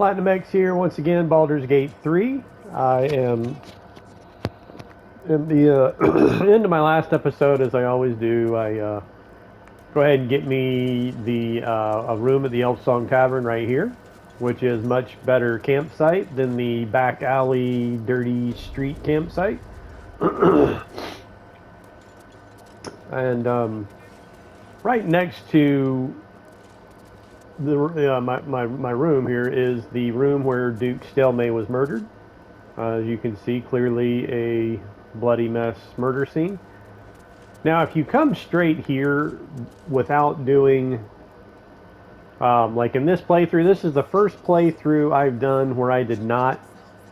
Platinum X here once again, Baldur's Gate 3. I am in the end of my last episode, as I always do. I go ahead and get me the a room at the Elf Song Tavern right here, which is much better campsite than the back alley, dirty street campsite. And right next to the my room here is the room where Duke Stelmay was murdered. As you can see, clearly a bloody mess murder scene. Now, if you come straight here without doing, like in this playthrough, this is the first playthrough I've done where I did not,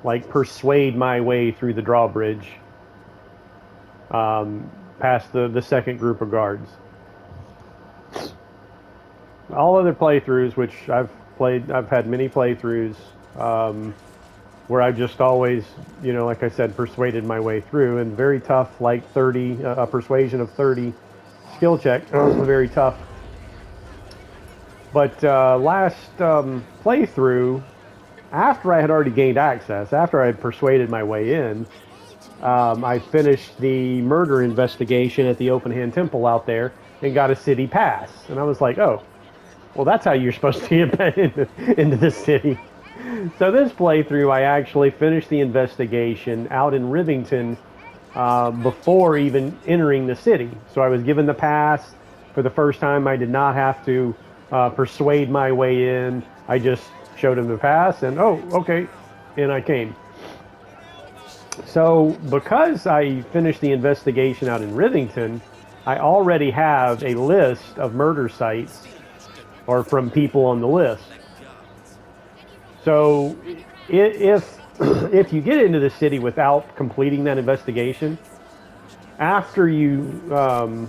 like, persuade my way through the drawbridge past the second group of guards. All other playthroughs, which I've had many playthroughs where I just always, like I said, persuaded my way through, and very tough, like 30, a persuasion of 30 skill check, very tough. But last playthrough, after I had already gained access, after I had persuaded my way in, I finished the murder investigation at the Open Hand Temple out there and got a city pass. And I was like, oh, well, that's how you're supposed to get into the city. So this playthrough, I actually finished the investigation out in Rivington before even entering the city. So I was given the pass for the first time. I did not have to persuade my way in. I just showed him the pass and, oh, okay, and I came. So because I finished the investigation out in Rivington, I already have a list of murder sites or from people on the list. So if you get into the city without completing that investigation, after you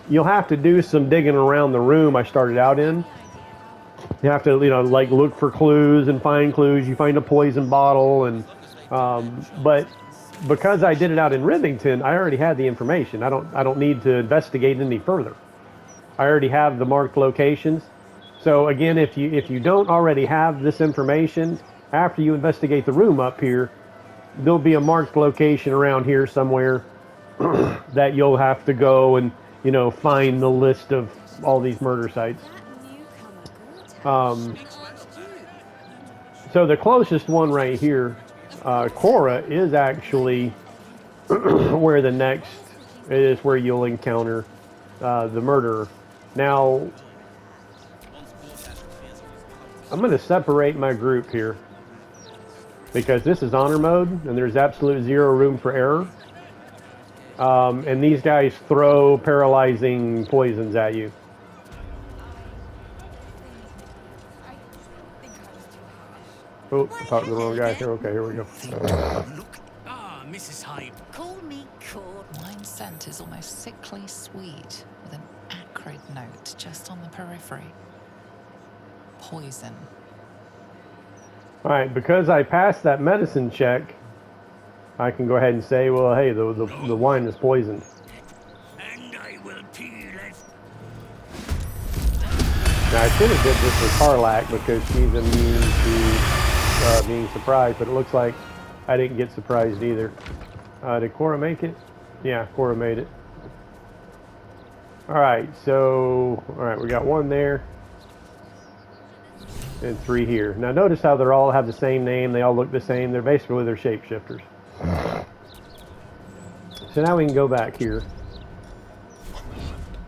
you'll have to do some digging around the room I started out in. You have to like look for clues and find clues. You find a poison bottle and but because I did it out in Rivington, I already had the information. I don't need to investigate any further. I already have the marked locations. So again, if you don't already have this information, after you investigate the room up here, there'll be a marked location around here somewhere that you'll have to go and find the list of all these murder sites. So the closest one right here, Cora, is actually where the next is where you'll encounter the murderer. Now, I'm going to separate my group here because this is honor mode and there's absolute zero room for error. And these guys throw paralyzing poisons at you. Oh, I talked to the wrong guy here. Okay, here we go. Mrs. Hyde. Call me Cor. Wine scent is almost sickly sweet, with an acrid note just on the periphery. Poison. All right, because I passed that medicine check, I can go ahead and say, well, hey, the wine is poisoned. And I will peel it. Now, I should have did this with Karlak because she's immune to being surprised, but it looks like I didn't get surprised either. Did Cora make it? Yeah, Cora made it. All right, we got one there and 3 here. Now, notice how they all have the same name. They all look the same. They're shapeshifters. So now we can go back here.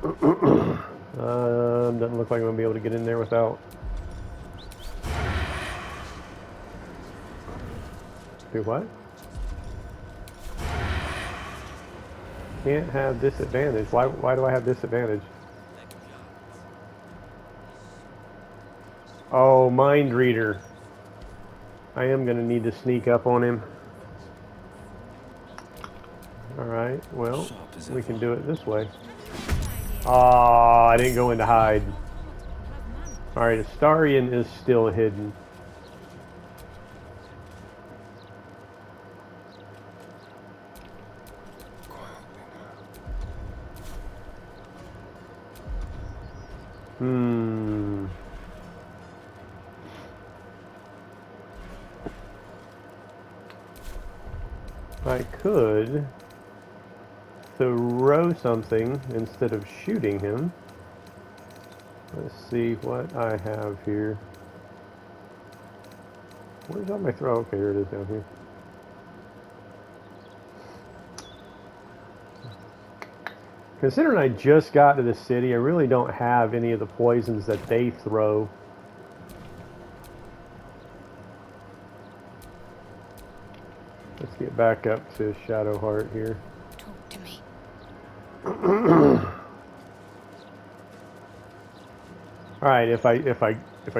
Doesn't look like I'm going to be able to get in there without. Do what? Can't have disadvantage. Why do I have disadvantage? Oh, mind reader. I am going to need to sneak up on him. Alright, well, we can do it this way. Oh, I didn't go into hide. Alright, Astarion is still hidden. I could throw something instead of shooting him. Let's see what I have here. Where's all my throw? Okay, here it is down here. Considering I just got to the city, I really don't have any of the poisons that they throw. Let's get back up to Shadowheart here. Talk to me. All right, if I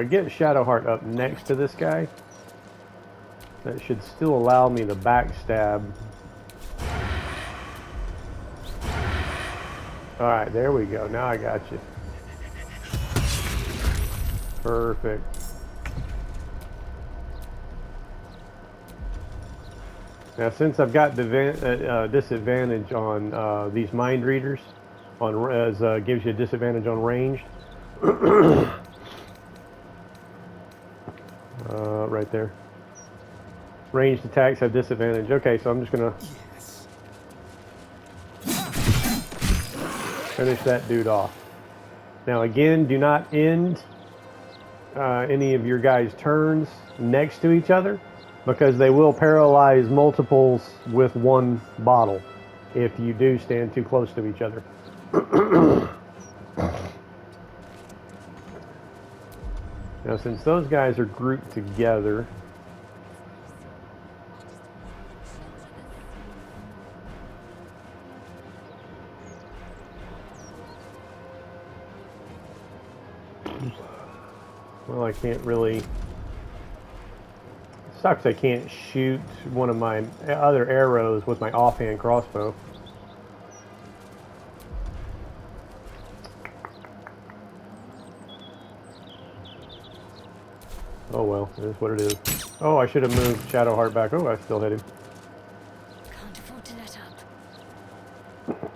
get Shadowheart up next to this guy, that should still allow me to backstab. All right, there we go. Now I got you. Perfect. Now, since I've got the disadvantage on these mind readers, gives you a disadvantage on ranged. Right there. Ranged attacks have disadvantage. Okay, so I'm just gonna finish that dude off. Now again, do not end any of your guys' turns next to each other, because they will paralyze multiples with one bottle if you do stand too close to each other. Now, since those guys are grouped together, well, I can't really... Sucks I can't shoot one of my other arrows with my offhand crossbow. Oh well, it is what it is. Oh, I should have moved Shadowheart back. Oh, I still hit him. Can't afford to let up.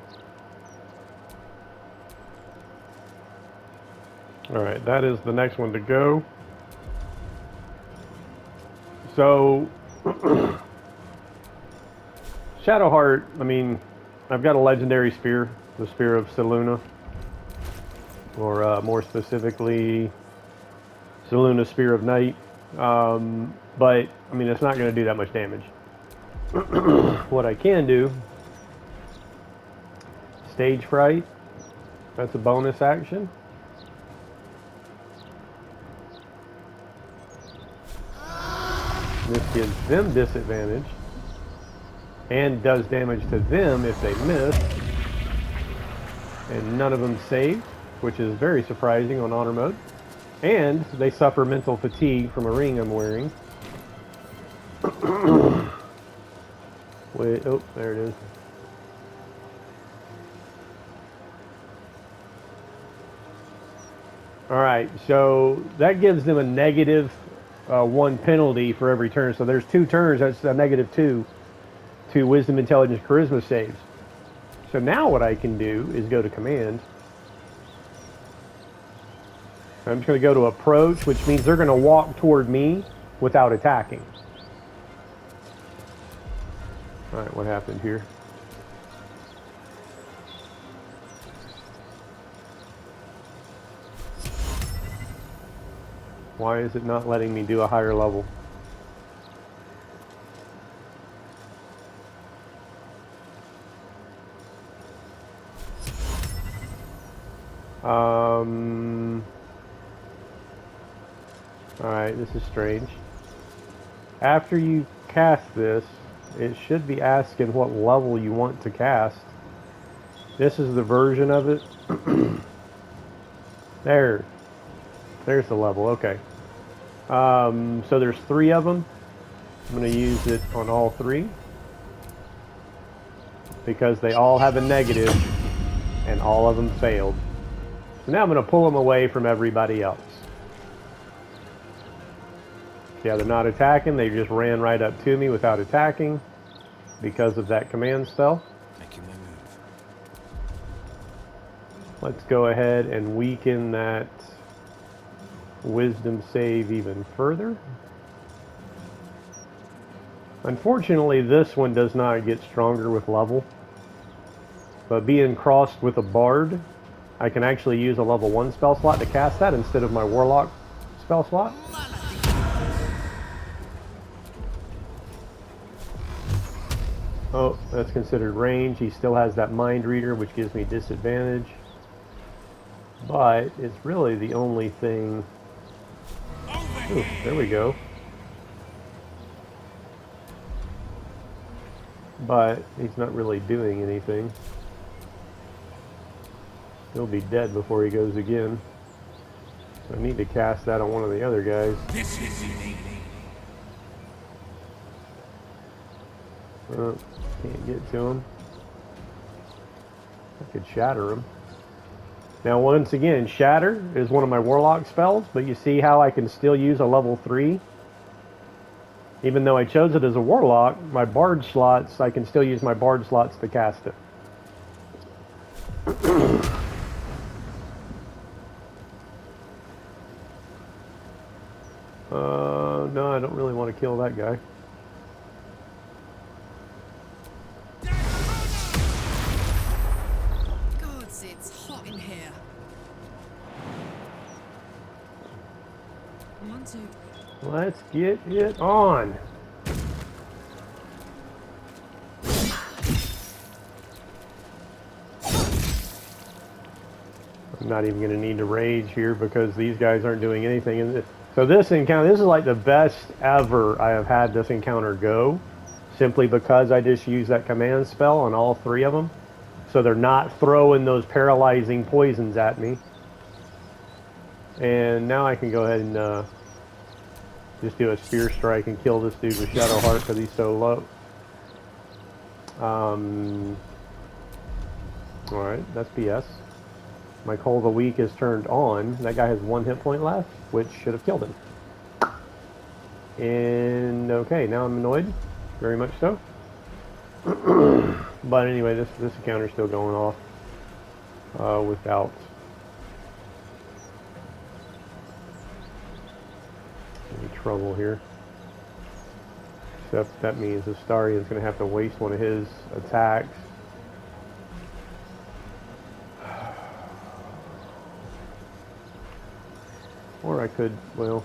Alright, that is the next one to go. So, Shadowheart, I mean, I've got a legendary spear, the Spear of Selûne, or more specifically, Selûne's Spear of Night. But, I mean, it's not going to do that much damage. What I can do, Stage Fright, that's a bonus action. This gives them disadvantage and does damage to them if they miss. And none of them saved, which is very surprising on honor mode. And they suffer mental fatigue from a ring I'm wearing. Wait, oh, there it is. Alright, so that gives them a negative 1 penalty for every turn. So there's 2 turns, that's a -2 to Wisdom, Intelligence, Charisma saves. So now what I can do is go to Command. I'm just going to go to Approach, which means they're going to walk toward me without attacking. Alright, what happened here? Why is it not letting me do a higher level? Alright, this is strange. After you cast this, it should be asking what level you want to cast. This is the version of it. There's the level, okay. So there's 3 of them. I'm going to use it on all 3. Because they all have a negative, and all of them failed. So now I'm going to pull them away from everybody else. Yeah, they're not attacking, they just ran right up to me without attacking because of that command spell. Making my move. Let's go ahead and weaken that Wisdom save even further. Unfortunately, this one does not get stronger with level. But being crossed with a bard, I can actually use a level 1 spell slot to cast that instead of my warlock spell slot. Oh, that's considered range. He still has that mind reader, which gives me disadvantage. But it's really the only thing. Ooh, there we go. But he's not really doing anything. He'll be dead before he goes again. So I need to cast that on one of the other guys. This is Can't get to him. I could shatter him. Now once again, shatter is one of my warlock spells, but you see how I can still use a level 3? Even though I chose it as a warlock, my bard slots, I can still use my bard slots to cast it. No, I don't really want to kill that guy. Gods, it's hot in here. Want to? Let's get it on. I'm not even going to need to rage here because these guys aren't doing anything. So this encounter, this is like the best ever I have had this encounter go, simply because I just used that command spell on all 3 of them. So they're not throwing those paralyzing poisons at me. And now I can go ahead and just do a spear strike and kill this dude with Shadowheart because he's so low. Alright, that's BS. My Call of the Week is turned on. That guy has 1 hit point left, which should have killed him. And okay, now I'm annoyed. Very much so. But anyway, this encounter's still going off without any trouble here. Except that means Astarian's going to have to waste one of his attacks. Or I could, well...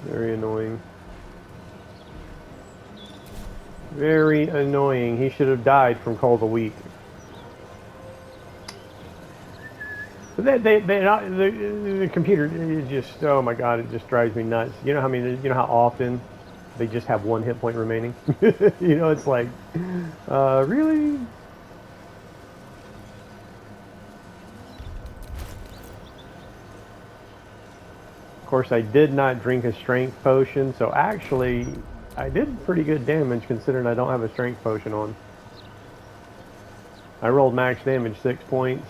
Very annoying. Very annoying. He should have died from Call of the Week. But the computer is just, oh my god, it just drives me nuts. You know how how often they just have 1 hit point remaining? You know, it's like, really? Of course, I did not drink a strength potion, so actually, I did pretty good damage considering I don't have a strength potion on. I rolled max damage 6 points.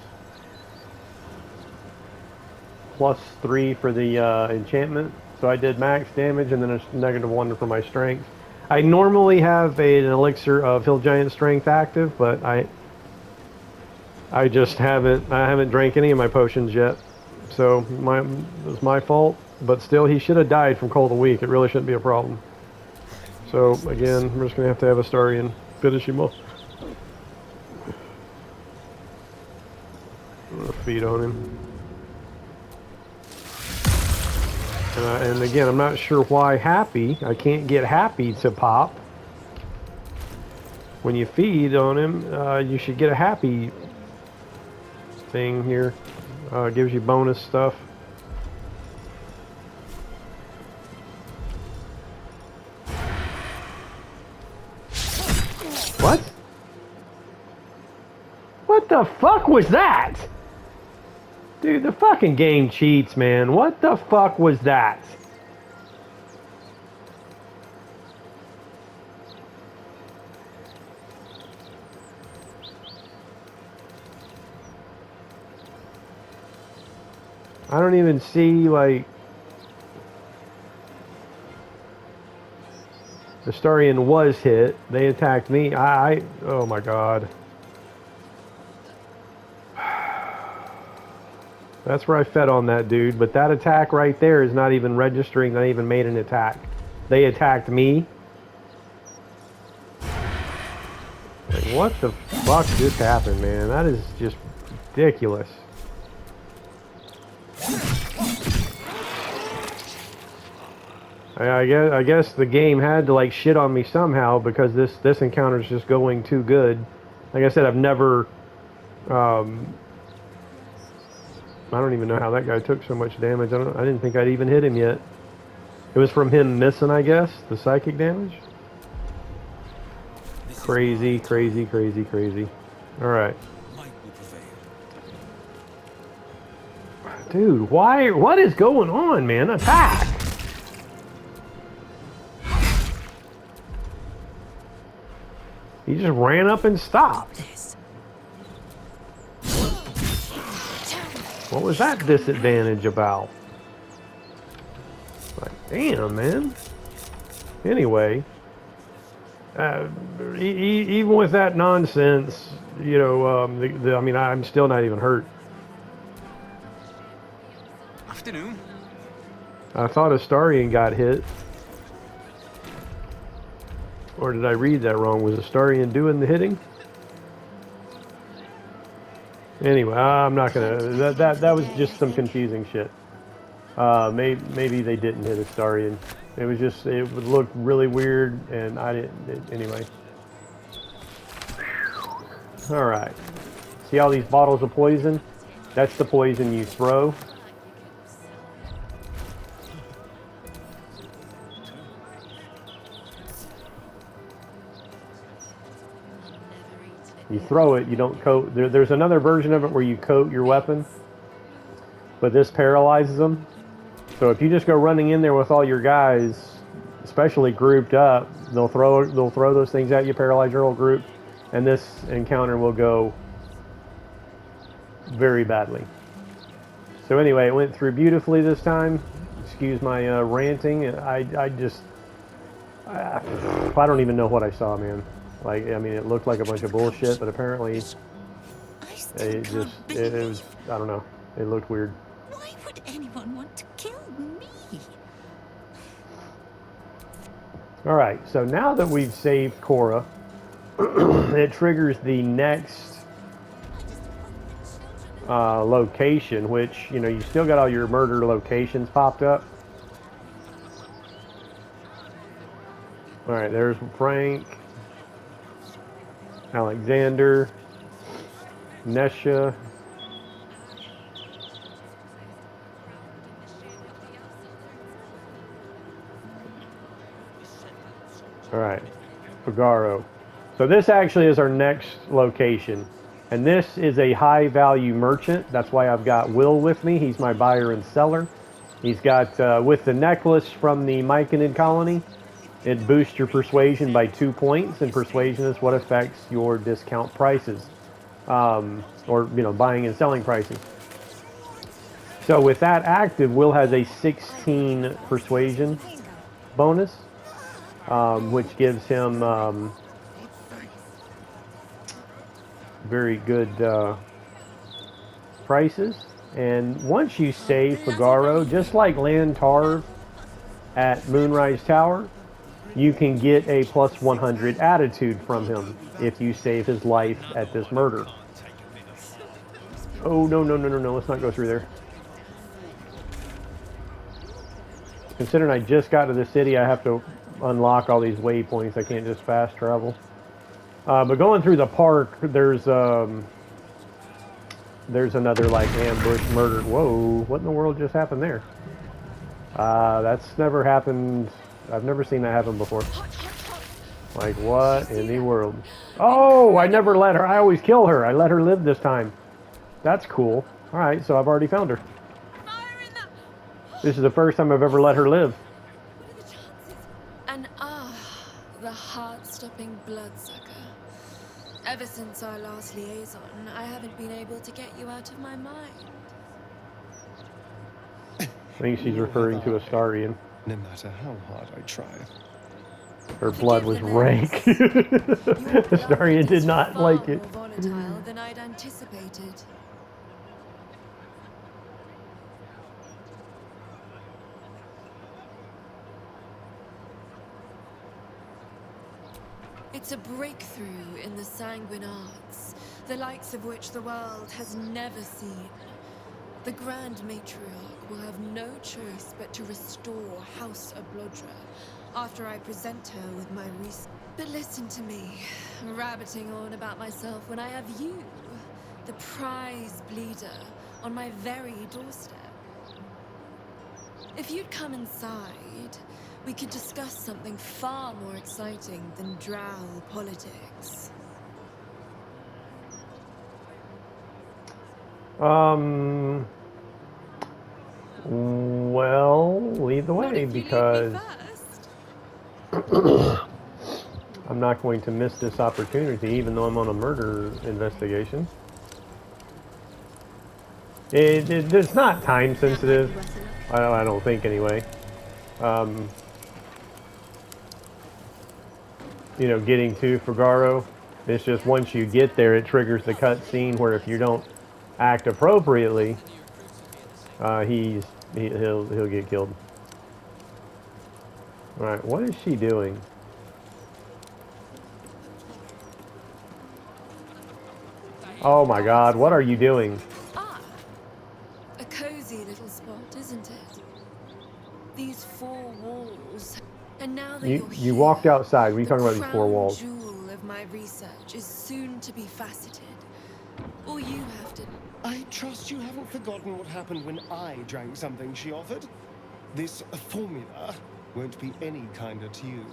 Plus 3 for the enchantment. So I did max damage and then a -1 for my strength. I normally have an elixir of Hill Giant Strength active, but I just haven't drank any of my potions yet. So it was my fault, but still he should have died from Call of the Week. It really shouldn't be a problem. So again, we're just gonna have to have Astarian finish him off. I'm gonna feed on him. And again, I'm not sure why happy. I can't get happy to pop. When you feed on him, you should get a happy thing here. Gives you bonus stuff. What? What the fuck was that? Dude, the fucking game cheats, man. What the fuck was that? I don't even see, like... Astarion was hit. They attacked me. Oh my god. That's where I fed on that dude, but that attack right there is not even registering that I even made an attack. They attacked me. Like, what the fuck just happened, man? That is just ridiculous. I guess the game had to like shit on me somehow because this encounter is just going too good. Like I said, I've never. I don't even know how that guy took so much damage. I didn't think I'd even hit him yet. It was from him missing, I guess, the psychic damage. Crazy, crazy, crazy, crazy. All right. Dude, why? What is going on, man? Attack! He just ran up and stopped. What was that disadvantage about? Like, damn, man. Anyway, even with that nonsense, you know, I mean, I'm still not even hurt. Afternoon. I thought Astarion got hit. Or did I read that wrong? Was Astarion doing the hitting? Anyway, I'm not gonna. That was just some confusing shit. Maybe they didn't hit Astarion. It was just it would look really weird, and I didn't. Anyway. All right. See all these bottles of poison? That's the poison you throw. You throw it, you don't coat. There's another version of it where you coat your weapon, but this paralyzes them. So if you just go running in there with all your guys, especially grouped up, they'll throw those things at you, paralyze your whole group, and this encounter will go very badly. So anyway, it went through beautifully this time. Excuse my ranting. I don't even know what I saw, man. Like, I mean, it looked like a bunch of bullshit, but apparently it was, I don't know, it looked weird. Why would anyone want to kill me? Alright, so now that we've saved Cora, it triggers the next location, which, you know, you still got all your murder locations popped up. Alright, there's Frank, Alexander, Nesha, alright, Figaro. So this actually is our next location. And this is a high value merchant. That's why I've got Will with me. He's my buyer and seller. He's got, with the necklace from the Myconid colony, it boosts your persuasion by 2 points, and persuasion is what affects your discount prices, or, you know, buying and selling prices. So with that active, Will has a 16 persuasion bonus, which gives him very good prices. And once you save Figaro, just like Lantarv at Moonrise Tower, you can get a plus 100 attitude from him if you save his life at this murder. Oh, no, let's not go through there. Considering I just got to the city, I have to unlock all these waypoints. I can't just fast travel. But going through the park, there's another like ambush murder. Whoa, what in the world just happened there? That's never happened. I've never seen that happen before. Like, what in the world? Oh, I never let her. I always kill her. I let her live this time. That's cool. All right, so I've already found her. This is the first time I've ever let her live. And the heart-stopping bloodsucker. Ever since our last liaison, I haven't been able to get you out of my mind. I think she's referring to Astarion. No matter how hard I try. Her blood Forgive was the rank. mess. Your blood Astarion did is not far like it. more volatile than I'd anticipated. It's a breakthrough in the sanguine arts, the likes of which the world has never seen. The Grand Matriarch will have no choice but to restore House Oblodra after I present her with my research. But listen to me, rabbiting on about myself when I have you, the prize bleeder, on my very doorstep. If you'd come inside, we could discuss something far more exciting than drow politics. Well, lead the Not way, if you leave me because first. I'm not going to miss this opportunity, even though I'm on a murder investigation. It's not time sensitive. I don't think, anyway. You know, getting to Figaro. It's just once you get there, it triggers the cutscene where if you don't act appropriately, he'll get killed. All right, what is she doing? Oh my God, what are you doing? Ah, a cozy little spot, isn't it? These four walls. And now that you're You here, walked outside. What are you the talking about these four crown walls? jewel of my research is soon to be faceted. All you have to... I trust you haven't forgotten what happened when I drank something she offered. This formula won't be any kinder to you.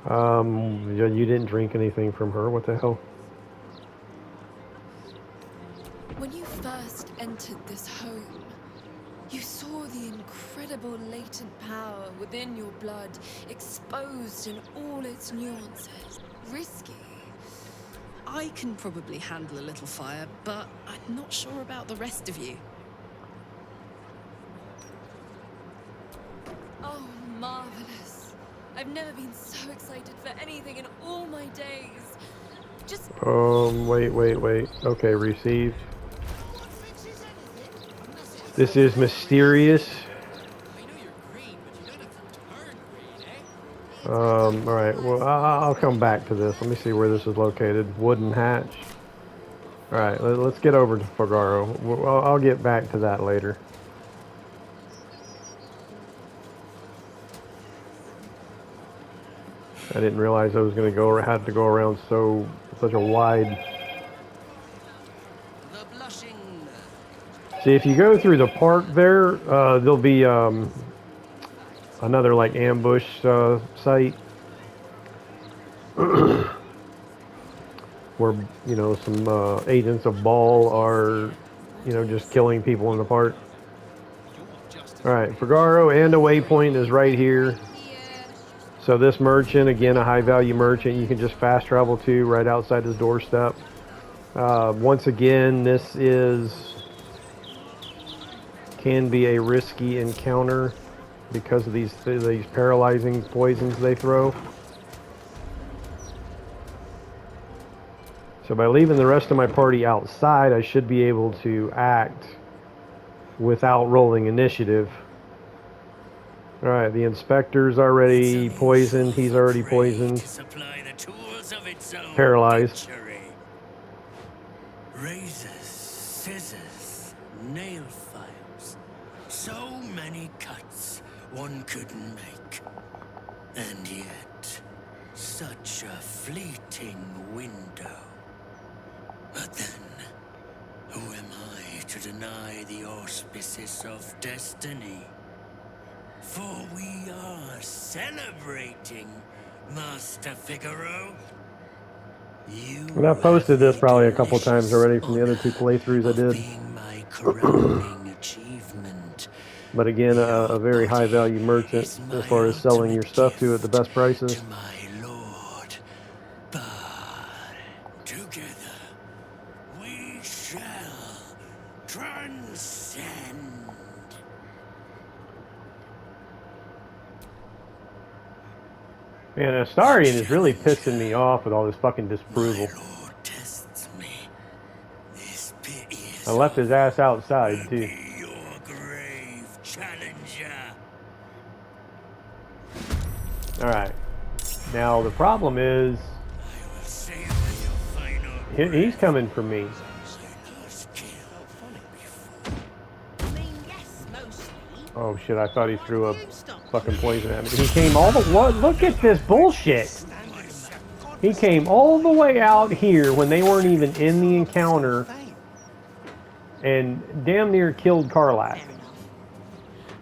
You didn't drink anything from her. What the hell? When you first entered this home, you saw the incredible latent power within your blood exposed in all its nuances. Risky. I can probably handle a little fire, but I'm not sure about the rest of you. Oh, marvelous. I've never been so excited for anything in all my days. Just... Wait. Okay, received. This is mysterious. Alright, well, I'll come back to this. Let me see where this is located. Wooden hatch. Alright, let's get over to Figaro. I'll get back to that later. I didn't realize I was going to had to go around such a wide... See, if you go through the park there, there'll be another like ambush site where, you know, some agents of Baal are, you know, just killing people in the park. Alright, Figaro and a waypoint is right here. So this merchant, again, a high value merchant, you can just fast travel to right outside his doorstep. Once again, this can be a risky encounter because of these paralyzing poisons they throw. So by leaving the rest of my party outside, I should be able to act without rolling initiative. Alright, the inspector's already poisoned. He's already poisoned. Paralyzed. Razors, scissors, nail files. So many cuts one couldn't make. And yet, such a fleeting window. But then, who am I to deny the auspices of destiny? For we are celebrating, Master Figaro. And I've posted this probably a couple times already from the other two playthroughs I did. My crowning achievement. But again, a very high value merchant as far as selling your stuff to at the best prices. To my lord, but together we shall transcend. Man, Astarion is really pissing me off with all this fucking disapproval. My lord tests me. This pit is I left his ass outside, will too. be your grave, challenger. Alright. Now, the problem is, I will savor your final he's coming for me. last kill. I mean, yes, mostly. Oh shit, I thought he threw a fucking poison at me. He came all the way. Look at this bullshit! He came all the way out here when they weren't even in the encounter and damn near killed Karlach. Fair enough.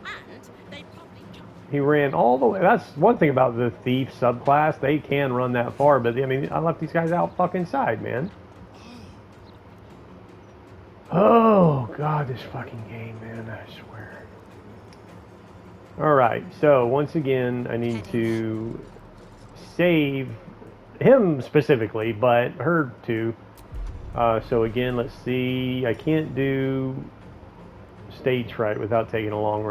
And they probably jump. He ran all the way. That's one thing about the thief subclass. They can run that far, but I mean, I left these guys out fucking side, man. Oh god, this fucking game, man, I swear. Alright, so once again, I need to save him specifically, but her too. So again, let's see. I can't do stage fright without taking a long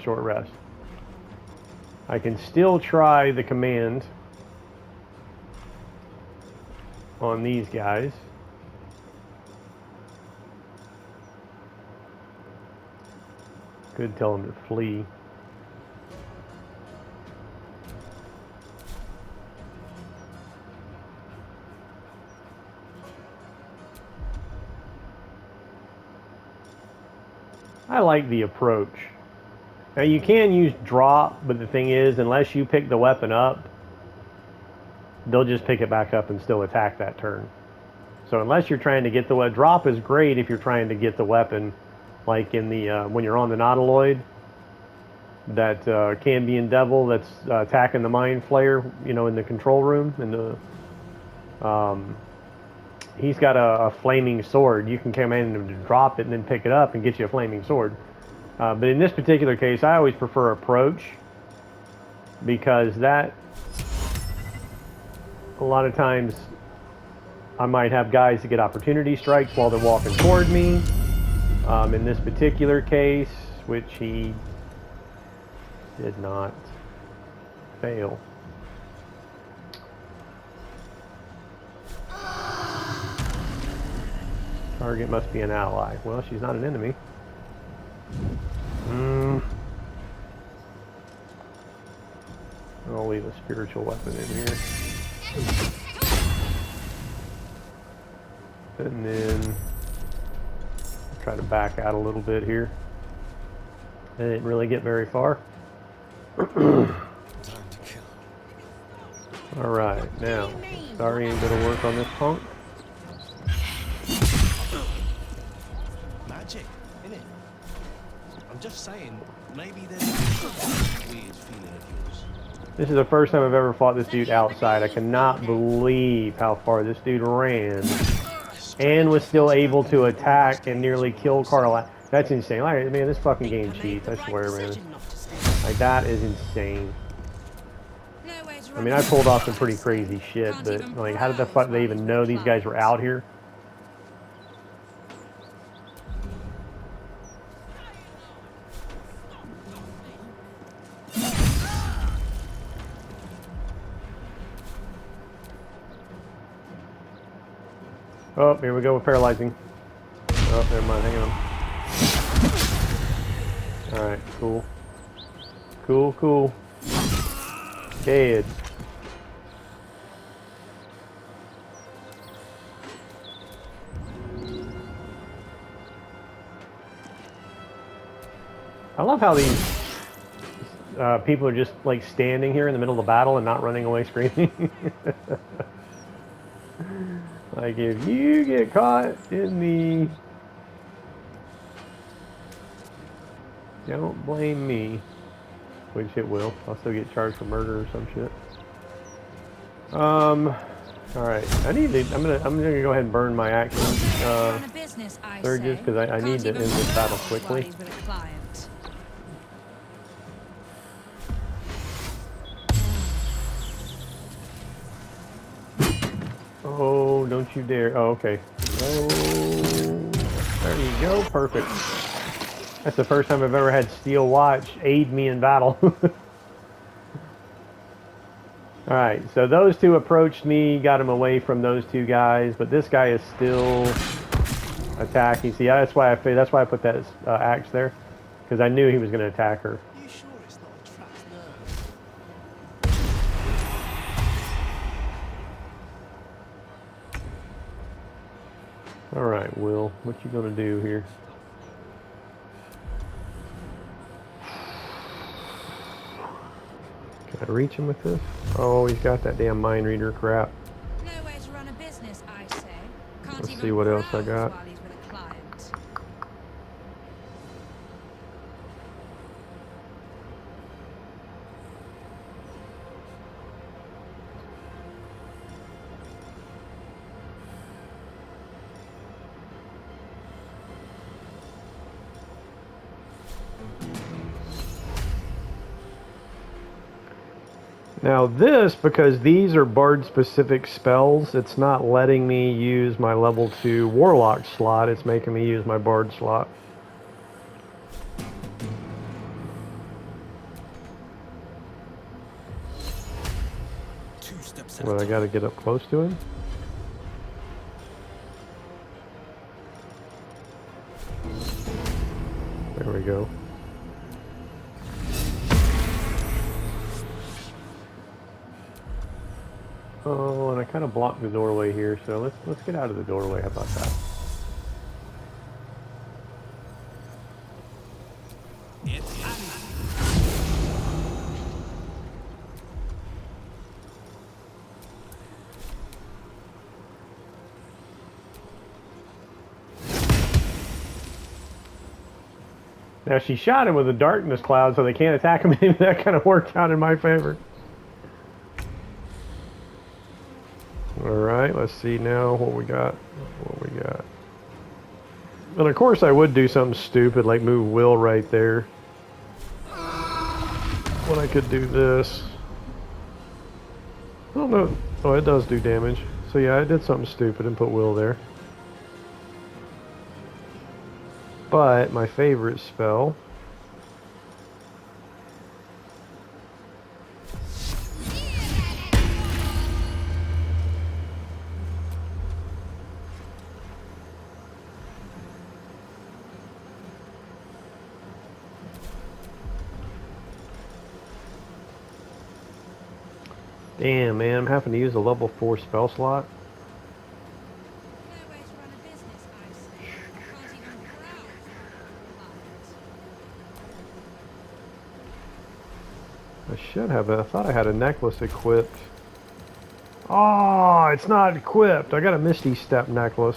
short rest. I can still try the command on these guys. Could tell them to flee. I like the approach. Now you can use drop, but the thing is, unless you pick the weapon up, they'll just pick it back up and still attack that turn. So unless you're trying to get the weapon, drop is great if you're trying to get the weapon, like in the when you're on the Nautiloid, that Cambion Devil that's attacking the Mind Flayer, you know, in the control room, in the he's got a flaming sword. You can command him to drop it and then pick it up and get you a flaming sword. But in this particular case, I always prefer approach, because that, a lot of times, I might have guys that get opportunity strikes while they're walking toward me. In this particular case, which he did not fail. Target must be an ally. Well, she's not an enemy. I'll leave a spiritual weapon in here. And then try to back out a little bit here. I didn't really get very far. Time to kill. Alright, now, Astarion gonna work on this punk. Magic, innit? I'm just saying, maybe there's a weird feeling of yours. This is the first time I've ever fought this dude outside. I cannot believe how far this dude ran and was still able to attack and nearly kill Karlach. That's insane. Like, man, this fucking game cheats, I swear, man. Like, that is insane. I mean, I pulled off some pretty crazy shit, but like, how did the fuck they even know these guys were out here? Oh, here we go with paralyzing. Oh, never mind, hang on. Alright, cool. Cool. Dead. I love how these people are just like standing here in the middle of the battle and not running away screaming. Like, if you get caught in the... Don't blame me. Which it will. I'll still get charged for murder or some shit. Alright. I'm gonna go ahead and burn my action surges, because I need to end this battle quickly. Oh, don't you dare. Oh, okay. Oh, there you go. Perfect. That's the first time I've ever had Steel Watch aid me in battle. Alright, so those two approached me, got him away from those two guys, but this guy is still attacking. See, that's why I put that axe there, because I knew he was going to attack her. You sure it's not a trapped nerve? Alright, Will, what you going to do here? Can I reach him with this? Oh, he's got that damn mind reader crap. No way to run a business, I say. Can't Let's even see what else I browse got. while he's with a client. Now this, because these are bard-specific spells, it's not letting me use my level 2 warlock slot, it's making me use my bard slot. Well, I gotta get up close to him. There we go. Oh, and I kind of blocked the doorway here, so let's get out of the doorway. How about that? Now she shot him with a darkness cloud, so they can't attack him. That kind of worked out in my favor. Alright, let's see now what we got. And of course I would do something stupid like move Will right there. When I could do this. I don't know. Oh, it does do damage. So yeah, I did something stupid and put Will there. But my favorite spell damn, man, I'm having to use a level 4 spell slot. No way to run a business, I say. Can't even browse while with a client. I should have. I thought I had a necklace equipped. Oh, it's not equipped. I got a Misty Step necklace.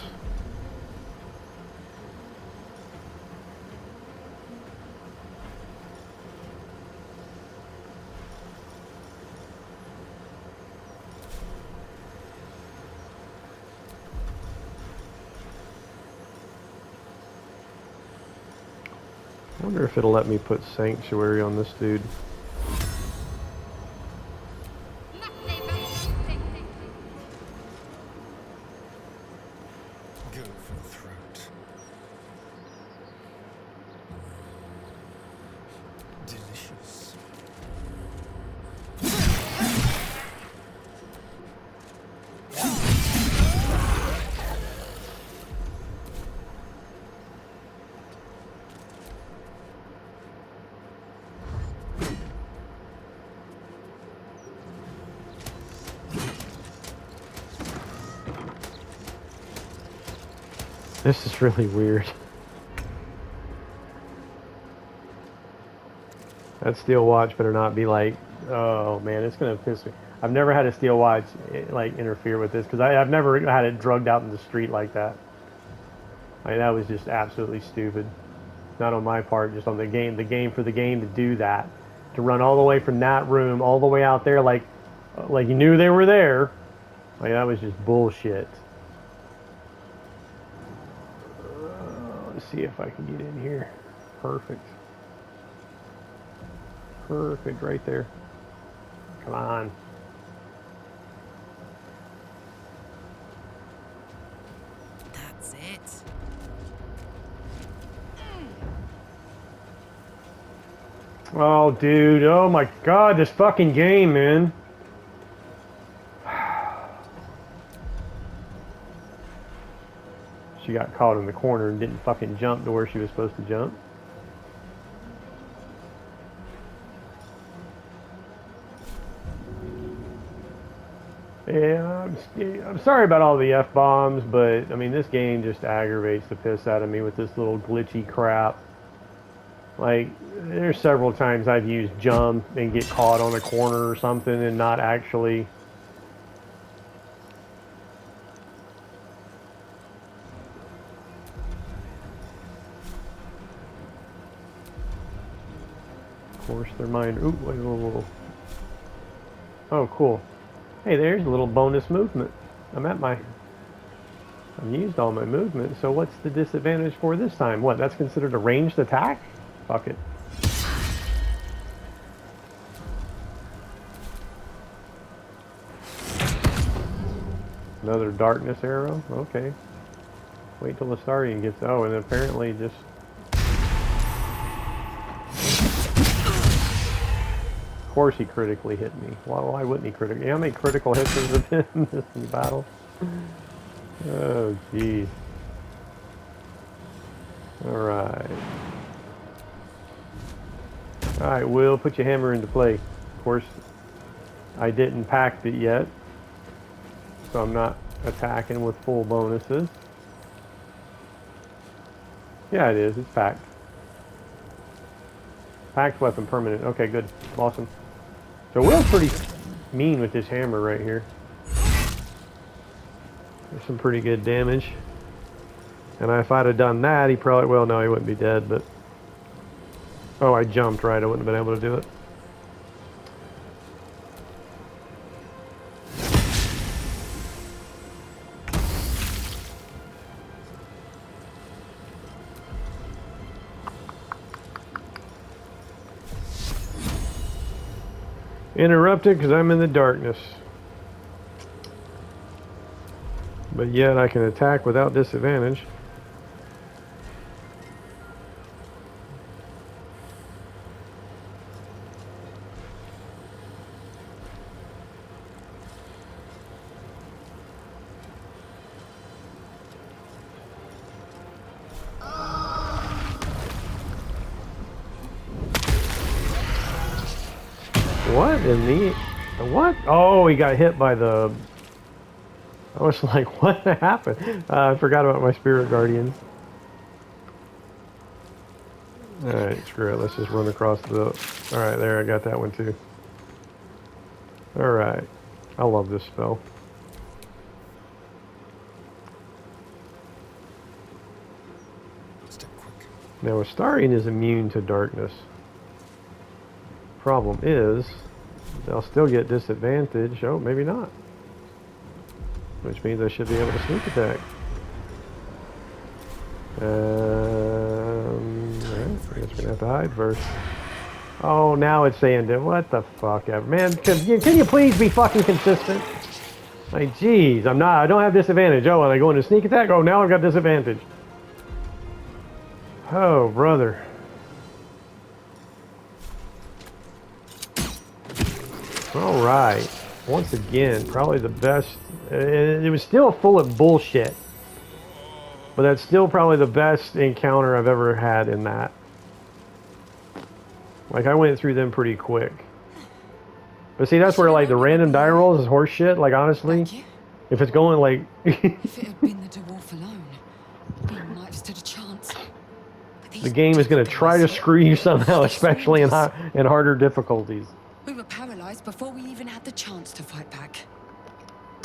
I wonder if it'll let me put Sanctuary on this dude. Go for the throat. Delicious. This is really weird. That steel watch better not be like, oh man, it's gonna piss me. I've never had a steel watch like interfere with this because I've never had it drugged out in the street like that. I mean, that was just absolutely stupid. Not on my part, just on the game for the game to do that, to run all the way from that room all the way out there like you knew they were there. Like that was just bullshit. Let's see if I can get in here. Perfect. Perfect right there. Come on. That's it. Oh, dude. Oh my god, this fucking game, man. got caught in the corner and didn't fucking jump to where she was supposed to jump. Yeah, I'm sorry about all the F-bombs, but I mean, this game just aggravates the piss out of me with this little glitchy crap. Like, there's several times I've used jump and get caught on a corner or something and not actually. Of course, their mind. Ooh, wait, whoa, whoa. Oh, cool. Hey, there's a little bonus movement. I've used all my movement, so what's the disadvantage for this time? What, that's considered a ranged attack? Fuck it. Another darkness arrow? Okay. Wait till the Astarian gets... Oh, and apparently just... Of course he critically hit me. Why wouldn't he critically? You know how many critical hits there's been in this battle? Oh, jeez. Alright. Alright, Will, put your hammer into play. Of course, I didn't pack it yet, so I'm not attacking with full bonuses. Yeah, it is. It's packed. Packed weapon permanent. Okay, good. Awesome. So Will's pretty mean with this hammer right here. There's some pretty good damage. And if I'd have done that, he probably... Well, no, he wouldn't be dead, but... Oh, I jumped, right? I wouldn't have been able to do it. Interrupted because I'm in the darkness. But yet I can attack without disadvantage. What in the... What? Oh, he got hit by the... I was like, what happened? I forgot about my spirit guardians. Alright, screw it. Let's just run across the... Alright, there, I got that one too. Alright. I love this spell. Step quick. Now, Astarian is immune to darkness. Problem is, they'll still get disadvantage. Oh, maybe not. Which means I should be able to sneak attack. Alright, I guess we're gonna have to hide first. Oh, now it's saying that. What the fuck ever. Man, can you please be fucking consistent? Like, jeez, I don't have disadvantage. Oh, and I go into sneak attack? Oh, now I've got disadvantage. Oh, brother. Alright. Once again, probably the best. It was still full of bullshit. But that's still probably the best encounter I've ever had in that. Like, I went through them pretty quick. But see, that's where, like, the random die rolls is horse shit. Like, honestly, if it's going, like... If it had been the dwarf alone, we might have stood a chance. The game is going to try to screw you somehow, especially in harder difficulties. We were paralyzed before we even had the chance to fight back.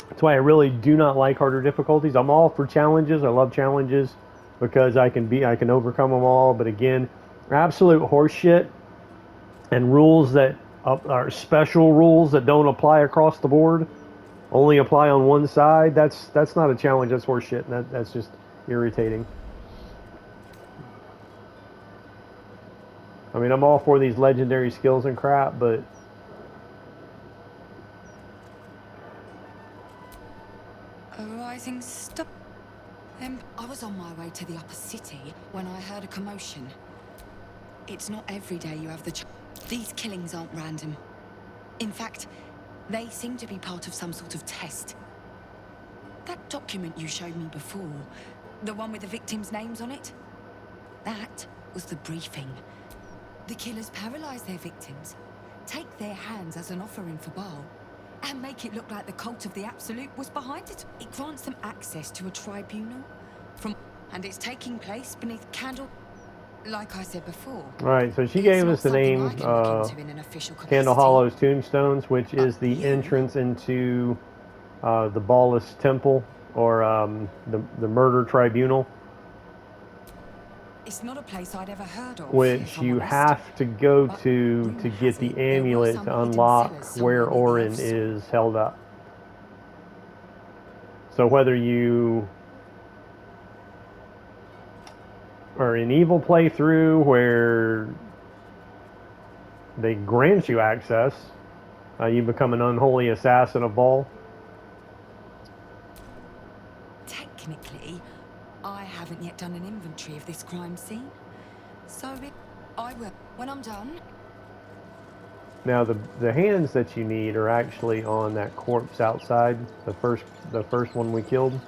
That's why I really do not like harder difficulties. I'm all for challenges. I love challenges because I can overcome them all. But again, absolute horseshit and rules that are special rules that don't apply across the board, only apply on one side. That's not a challenge. That's horseshit. And that's just irritating. I mean, I'm all for these legendary skills and crap, but A rising star. I was on my way to the upper city when I heard a commotion. It's not every day you have the chance. These killings aren't random. In fact, they seem to be part of some sort of test. That document you showed me before, The one with the victims' names on it? That was the briefing. The killers paralyze their victims, take their hands as an offering for Baal, and make it look like the cult of the Absolute was behind it. It grants them access to a tribunal and it's taking place beneath candle. Like I said before. Alright, so she gave us the name Candle Hollow's Tombstones, which is the entrance into the Ballast Temple, or the Murder Tribunal. It's not a place I'd ever heard of. Which you have to go to get the amulet to unlock where Orin is held up. So whether you are an evil playthrough where they grant you access, you become an unholy assassin of Baal. Technically, I haven't yet done an inventory of this crime scene. So I will when I'm done. Now the hands that you need are actually on that corpse outside, the first one we killed.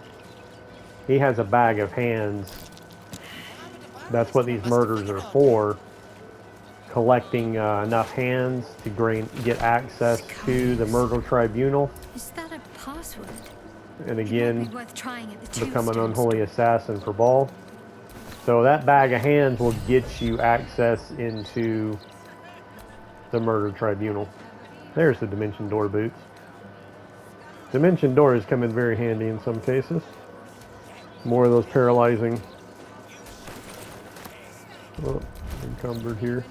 He has a bag of hands. That's what these murders are for. Collecting enough hands to get access to the murder tribunal. Is that a password? And again, It might be worth trying at the become an tombstone unholy store. assassin for Baal. So that bag of hands will get you access into the murder tribunal. There's the dimension door boots. Dimension doors come in very handy in some cases. More of those paralyzing. Oh, encumbered here.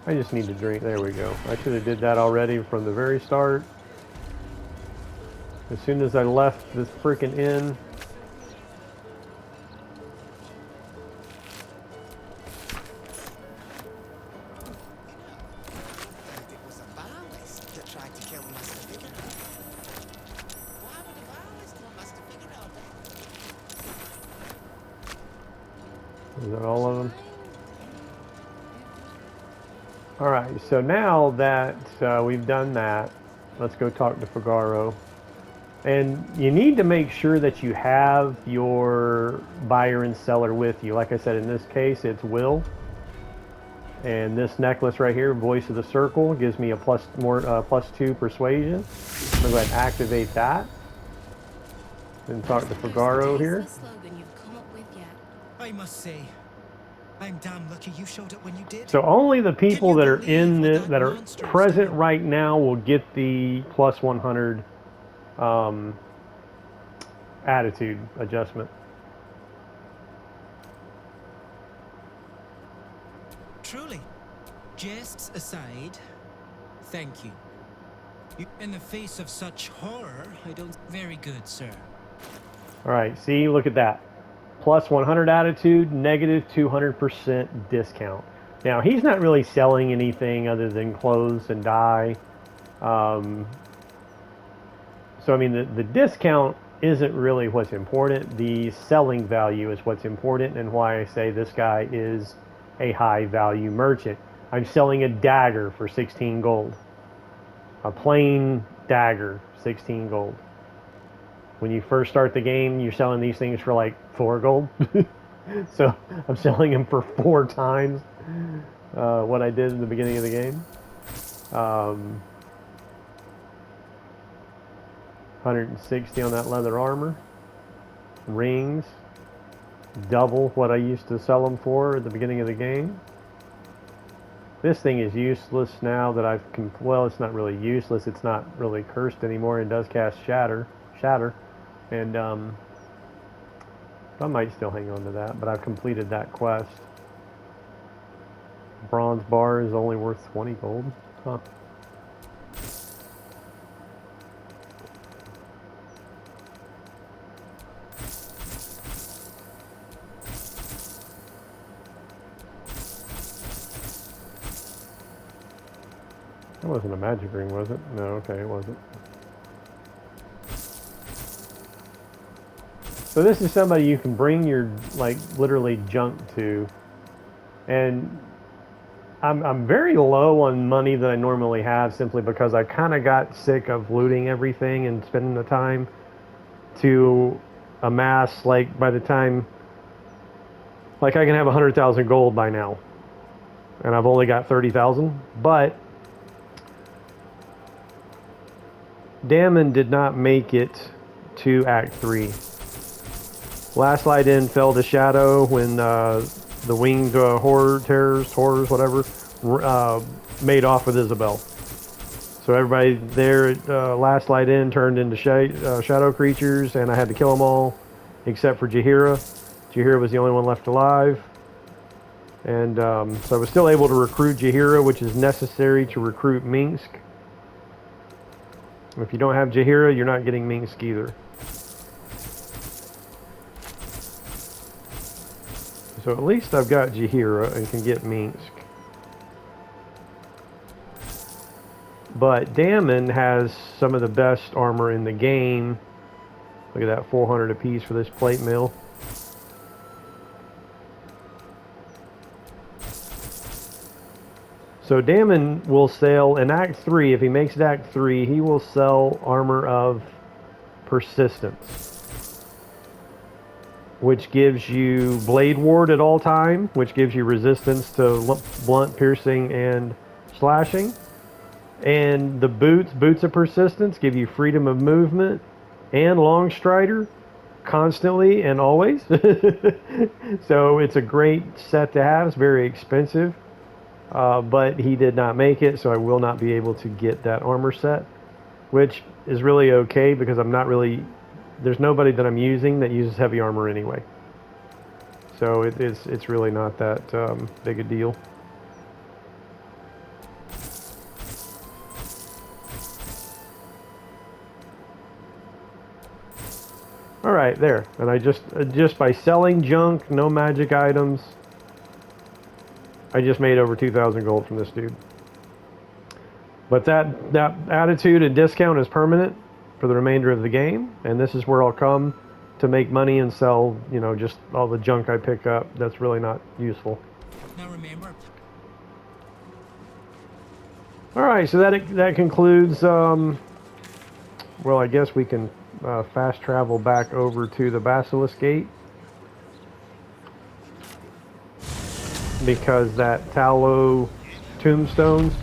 I just need to drink. There we go. I should have did that already from the very start. As soon as I left this freaking inn. Is that all of them? Alright, so now that we've done that, let's go talk to Figaro. And you need to make sure that you have your buyer and seller with you. Like I said, in this case, it's Will. And this necklace right here, Voice of the Circle, gives me a +2 persuasion. I'm going to go ahead and activate that. And talk to Figaro here. I must say, I'm damn lucky you showed up when you did. So only the people that are in that are present right now will get the +100 attitude adjustment. Truly, jests aside, thank you. In the face of such horror, I don't... Very good, sir. Alright, see, look at that. +100 attitude, -200% discount. Now, he's not really selling anything other than clothes and dye. So, I mean, the discount isn't really what's important. The selling value is what's important, and why I say this guy is a high-value merchant. I'm selling a dagger for 16 gold. A plain dagger, 16 gold. When you first start the game, you're selling these things for like 4 gold. So I'm selling them for 4 times what I did in the beginning of the game. 160 on that leather armor. Rings. Double what I used to sell them for at the beginning of the game. This thing is useless now that I've... Well, it's not really useless. It's not really cursed anymore. It does cast Shatter. And I might still hang on to that, but I've completed that quest. Bronze bar is only worth 20 gold. Huh. That wasn't a magic ring, was it? No, okay, it wasn't. So this is somebody you can bring your, like, literally junk to. And I'm very low on money that I normally have, simply because I kind of got sick of looting everything and spending the time to amass, like, by the time, like, I can have 100,000 gold by now, and I've only got 30,000. But Damon did not make it to Act 3. Last Light In fell to shadow when the winged horrors, whatever, made off with Isabel. So everybody there at Last Light In turned into shadow creatures, and I had to kill them all, except for Jaheira. Jaheira was the only one left alive. And so I was still able to recruit Jaheira, which is necessary to recruit Minsk. If you don't have Jaheira, you're not getting Minsk either. So at least I've got Jaheira and can get Minsk. But Damon has some of the best armor in the game. Look at that, 400 apiece for this plate mill. So Damon will sell in Act 3, if he makes it Act 3, he will sell armor of persistence, which gives you blade ward at all time, which gives you resistance to blunt, piercing, and slashing. And the boots of persistence give you freedom of movement and long strider constantly and always. So it's a great set to have. It's very expensive. But he did not make it, so I will not be able to get that armor set, which is really okay because I'm not really, there's nobody that I'm using that uses heavy armor anyway. So it's really not that big a deal. All right, there. And I just by selling junk, no magic items, I just made over 2,000 gold from this dude. But that attitude and discount is permanent for the remainder of the game, and this is where I'll come to make money and sell, you know, just all the junk I pick up that's really not useful. Now remember. All right, so that concludes. Well, I guess we can fast travel back over to the Basilisk Gate, because that tallow tombstones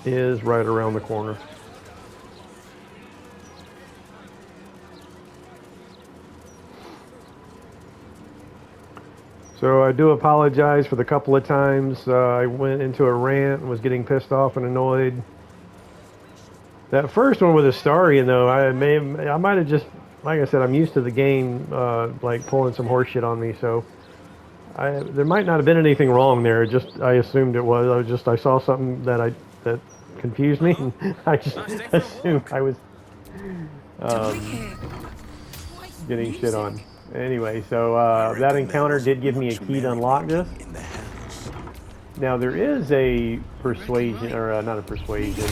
is right around the corner. So I do apologize for the couple of times I went into a rant and was getting pissed off and annoyed. That first one with Astarion, though, I might have just, like I said, I'm used to the game like pulling some horse shit on me, so there might not have been anything wrong there. Just I assumed it was. I saw something that confused me, and I just assumed I was getting shit on. Anyway, so that encounter did give me a key to unlock this. Now there is a persuasion, or not a persuasion,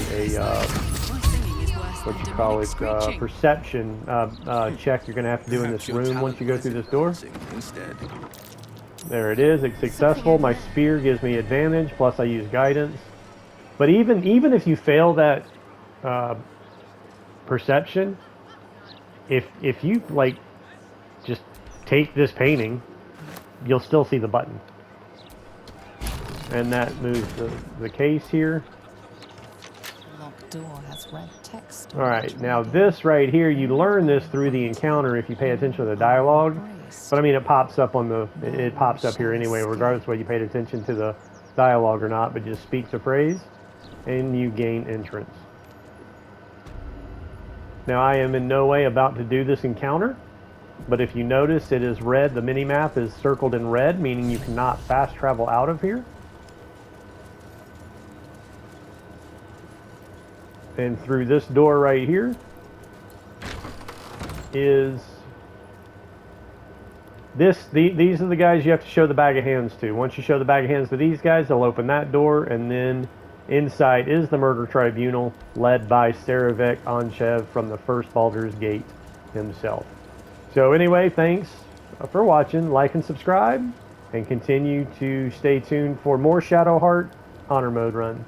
what you call it, perception check you're going to have to do in this room once you go through this door. There it is. It's successful. My spear gives me advantage, plus I use guidance. But even if you fail that perception, if you like just take this painting, you'll still see the button. And that moves the case here. Locked door has red text. Alright, now this right here, you learn this through the encounter if you pay attention to the dialogue. But I mean, it pops up it pops up here anyway, regardless of whether you paid attention to the dialogue or not, but just speak the phrase, and you gain entrance. Now I am in no way about to do this encounter, but if you notice, it is red. The mini-map is circled in red, meaning you cannot fast travel out of here. And through this door right here is these are the guys you have to show the bag of hands to. Once you show the bag of hands to these guys, they'll open that door, and then inside is the murder tribunal led by Saravek Anshev from the first Baldur's Gate himself. So anyway, thanks for watching. Like and subscribe, and continue to stay tuned for more Shadowheart Honor Mode run.